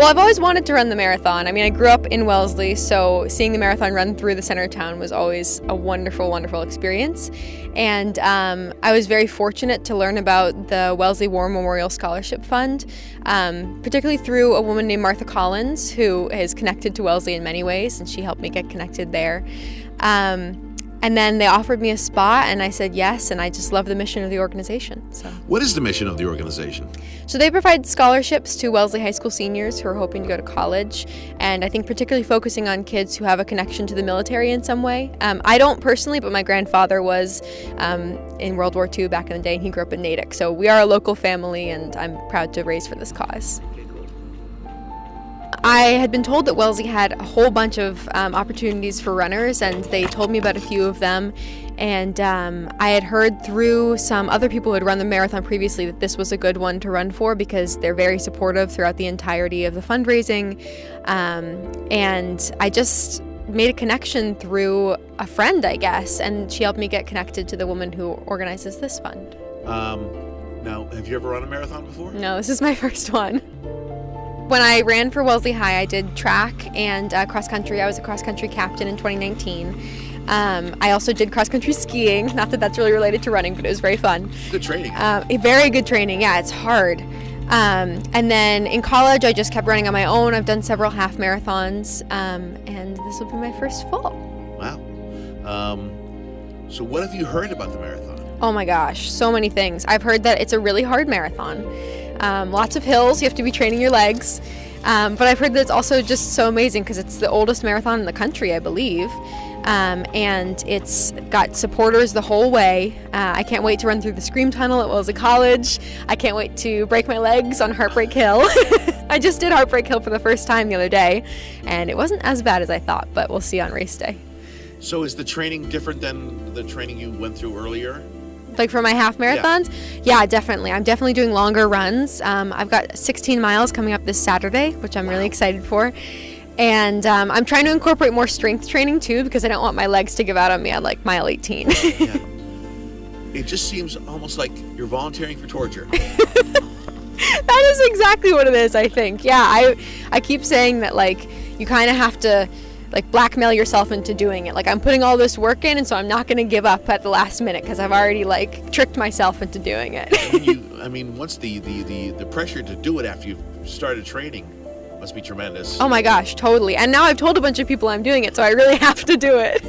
Well, I've always wanted to run the marathon. I mean, I grew up in Wellesley, so seeing the marathon run through the center of town was always a wonderful, wonderful experience. And I was very fortunate to learn about the Wellesley War Memorial Scholarship Fund, particularly through a woman named Martha Collins, who is connected to Wellesley in many ways, and she helped me get connected there. And then they offered me a spot, and I said yes, and I just love the mission of the organization. So, what is the mission of the organization? So they provide scholarships to Wellesley High School seniors who are hoping to go to college, and I think particularly focusing on kids who have a connection to the military in some way. I don't personally, but my grandfather was in World War II back in the day, and he grew up in Natick. So we are a local family, and I'm proud to raise for this cause. I had been told that Wellesley had a whole bunch of opportunities for runners, and they told me about a few of them. And I had heard through some other people who had run the marathon previously that this was a good one to run for because they're very supportive throughout the entirety of the fundraising. And I just made a connection through a friend, I guess, and she helped me get connected to the woman who organizes this fund. Now, have you ever run a marathon before? No, this is my first one. When I ran for Wellesley High, I did track and cross country. I was a cross country captain in 2019. I also did cross country skiing. Not that that's really related to running, but it was very fun. Good training. Very good training. Yeah, it's hard. And then in college, I just kept running on my own. I've done several half marathons, and this will be my first full. Wow. So what have you heard about the marathon? Oh my gosh, so many things. I've heard that it's a really hard marathon. Lots of hills, you have to be training your legs. But I've heard that it's also just so amazing because it's the oldest marathon in the country, I believe. And it's got supporters the whole way. I can't wait to run through the Scream Tunnel at Wellesley College. I can't wait to break my legs on Heartbreak Hill. I just did Heartbreak Hill for the first time the other day, and it wasn't as bad as I thought, but we'll see on race day. So is the training different than the training you went through earlier? Like for my half marathons? Yeah, definitely. I'm definitely doing longer runs. I've got 16 miles coming up this Saturday, which I'm really excited for. And I'm trying to incorporate more strength training too, because I don't want my legs to give out on me at like mile 18. Yeah. It just seems almost like you're volunteering for torture. That is exactly what it is, I think. Yeah, I keep saying that like you kind of have to like blackmail yourself into doing it. Like I'm putting all this work in, and so I'm not going to give up at the last minute because I've already like tricked myself into doing it. Once the pressure to do it after you've started training must be tremendous. Oh my gosh, totally. And now I've told a bunch of people I'm doing it, so I really have to do it.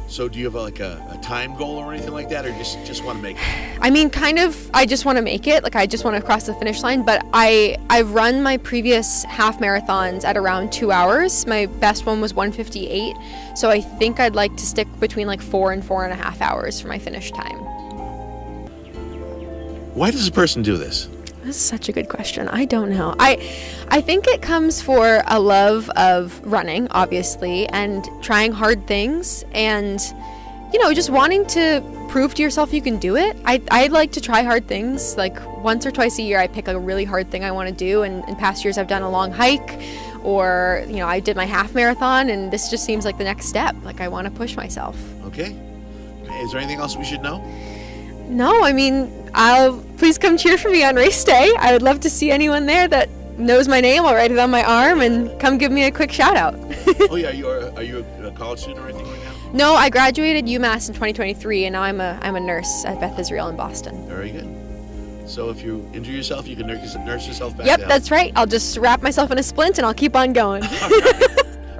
So do you have like a time goal or anything like that, or just want to make it? I mean, kind of, I just want to make it. Like, I just want to cross the finish line. But I've run my previous half marathons at around 2 hours. My best one was 1:58. So I think I'd like to stick between like 4 and 4.5 hours for my finish time. Why does a person do this? That's such a good question. I don't know. I think it comes for a love of running, obviously, and trying hard things, and just wanting to prove to yourself you can do it. I like to try hard things. Like once or twice a year, I pick a really hard thing I want to do. And in past years, I've done a long hike, or I did my half marathon, and this just seems like the next step. Like I want to push myself. Okay. Is there anything else we should know? No, I mean, please come cheer for me on race day. I would love to see anyone there that knows my name. I'll write it on my arm and come give me a quick shout out. Oh yeah, are you a college student or anything right now? No, I graduated UMass in 2023, and now I'm a nurse at Beth Israel in Boston. Very good. So if you injure yourself, you can nurse yourself back Yep, down. that's right. I'll just wrap myself in a splint and I'll keep on going.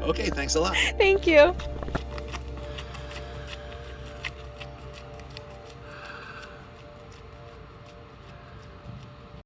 Okay, thanks a lot. Thank you.